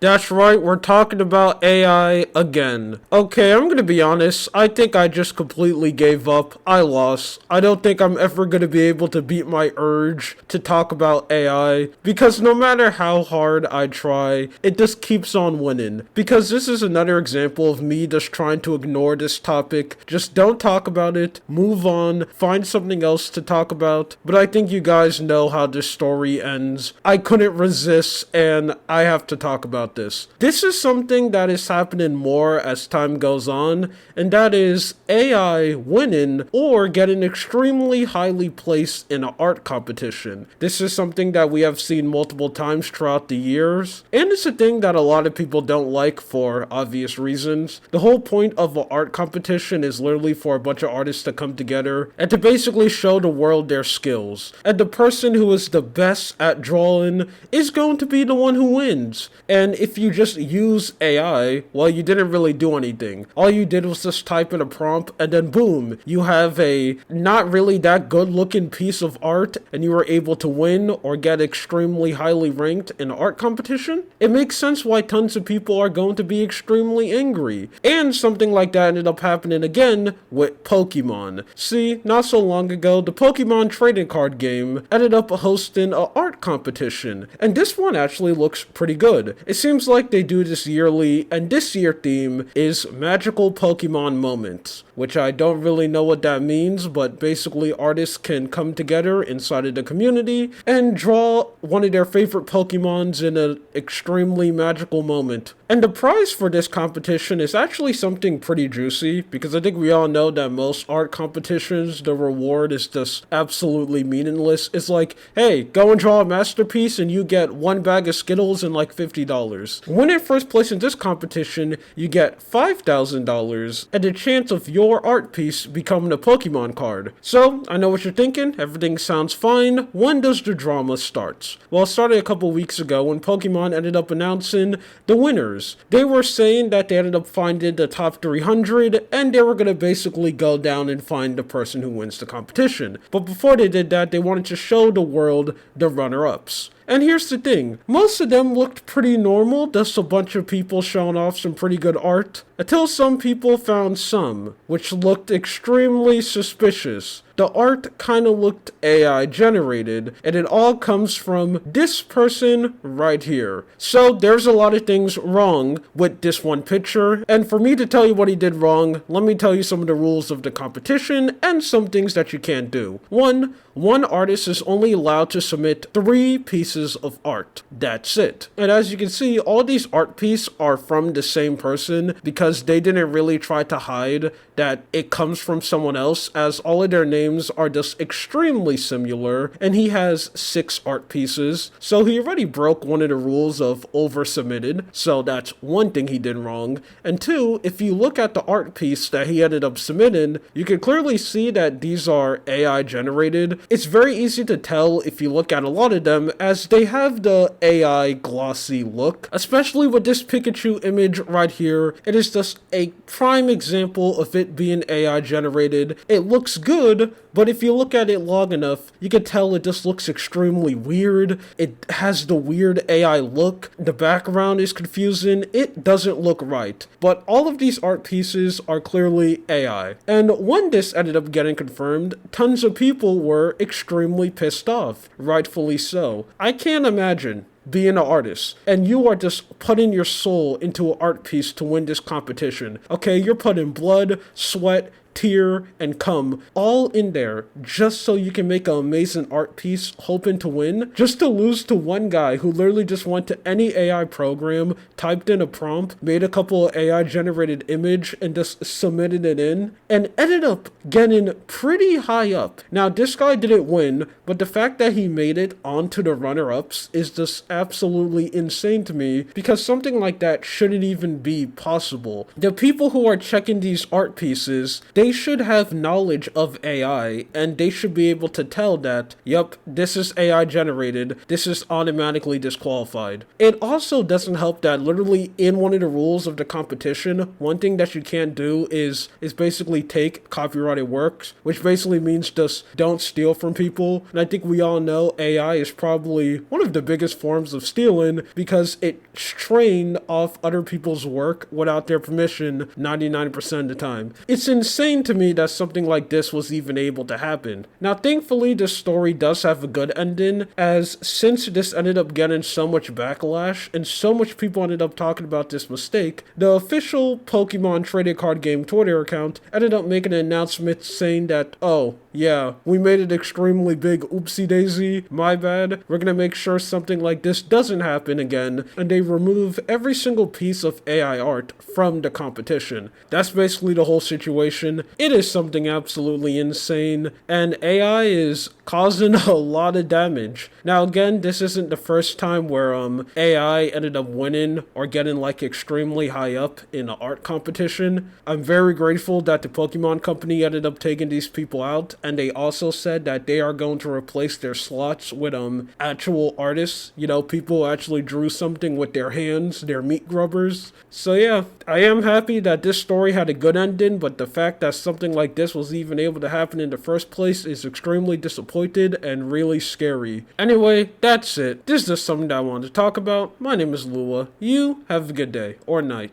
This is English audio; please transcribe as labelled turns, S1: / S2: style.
S1: That's right, we're talking about AI again. Okay, I'm gonna be honest, I think I just completely gave up. I lost. I don't think I'm ever gonna be able to beat my urge to talk about AI, because no matter how hard I try, it just keeps on winning. Because this is another example of me just trying to ignore this topic. Just don't talk about it, move on, find something else to talk about. But I think you guys know how this story ends. I couldn't resist, and I have to talk about this. This is something that is happening more as time goes on, and that is AI winning or getting extremely highly placed in an art competition. This is something that we have seen multiple times throughout the years, and it's a thing that a lot of people don't like for obvious reasons. The whole point of an art competition is literally for a bunch of artists to come together and to basically show the world their skills. And the person who is the best at drawing is going to be the one who wins. And if you just use AI, well, you didn't really do anything. All you did was just type in a prompt, and then boom, you have a not really that good looking piece of art, and you were able to win or get extremely highly ranked in an art competition. It makes sense why tons of people are going to be extremely angry. And something like that ended up happening again with Pokemon. See, not so long ago, the Pokemon trading card game ended up hosting an art competition, and this one actually looks pretty good. It seems like they do this yearly, and this year theme is Magical Pokemon Moments, which I don't really know what that means, but basically artists can come together inside of the community and draw one of their favorite Pokemons in an extremely magical moment. And the prize for this competition is actually something pretty juicy, because I think we all know that most art competitions, the reward is just absolutely meaningless. It's like, hey, go and draw a masterpiece and you get one bag of Skittles and like $50. Winning first place in this competition, you get $5,000 and a chance of your art piece becoming a Pokemon card. So, I know what you're thinking, everything sounds fine. When does the drama start? Well, it started a couple weeks ago when Pokemon ended up announcing the winners. They were saying that they ended up finding the top 300, and they were going to basically go down and find the person who wins the competition. But before they did that, they wanted to show the world the runner-ups. And here's the thing, most of them looked pretty normal, just a bunch of people showing off some pretty good art, until some people found some, which looked extremely suspicious. The art kinda looked AI generated, and it all comes from this person right here. So there's a lot of things wrong with this one picture, and for me to tell you what he did wrong, let me tell you some of the rules of the competition and some things that you can't do. One artist is only allowed to submit 3 pieces of art. That's it. And as you can see, all these art pieces are from the same person because they didn't really try to hide that it comes from someone else, as all of their names are just extremely similar, and he has 6 art pieces, so he already broke one of the rules of over-submitted, so that's one thing he did wrong. And 2, if you look at the art piece that he ended up submitting, you can clearly see that these are AI generated. It's very easy to tell if you look at a lot of them, as they have the AI glossy look, especially with this Pikachu image right here. It is just a prime example of it being AI generated. It looks good, but if you look at it long enough, you can tell it just looks extremely weird. It has the weird AI look. The background is confusing. It doesn't look right. But all of these art pieces are clearly AI. And when this ended up getting confirmed, tons of people were extremely pissed off. Rightfully so. I can't imagine being an artist and you are just putting your soul into an art piece to win this competition. Okay, you're putting blood, sweat, tear, and cum all in there just so you can make an amazing art piece hoping to win, just to lose to one guy who literally just went to any AI program, typed in a prompt, made a couple of AI generated image, and just submitted it in, and ended up getting pretty high up. Now, this guy didn't win, but the fact that he made it onto the runner-ups is just absolutely insane to me, because something like that shouldn't even be possible. The people who are checking these art pieces, they they should have knowledge of AI, and they should be able to tell that, yep, this is AI generated, this is automatically disqualified. It also doesn't help that literally in one of the rules of the competition, one thing that you can't do is basically take copyrighted works, which basically means just don't steal from people. And I think we all know AI is probably one of the biggest forms of stealing because it's trained off other people's work without their permission 99% of the time. It's insane to me that something like this was even able to happen. Now, thankfully, this story does have a good ending, as since this ended up getting so much backlash and so much people ended up talking about this mistake, the official Pokemon trading card game Twitter account ended up making an announcement saying that, oh, yeah, we made it extremely big, oopsie daisy, my bad. We're gonna make sure something like this doesn't happen again, and they remove every single piece of AI art from the competition. That's basically the whole situation. It is something absolutely insane, and AI is causing a lot of damage. Now again, this isn't the first time where AI ended up winning or getting like extremely high up in an art competition. I'm very grateful that the Pokemon Company ended up taking these people out, and they also said that they are going to replace their slots with actual artists, you know, people who actually drew something with their hands, their meat grubbers. So yeah, I am happy that this story had a good ending, but the fact that something like this was even able to happen in the first place is extremely disappointing and really scary. Anyway, that's it. This is just something that I wanted to talk about. My name is Lua. You have a good day or night.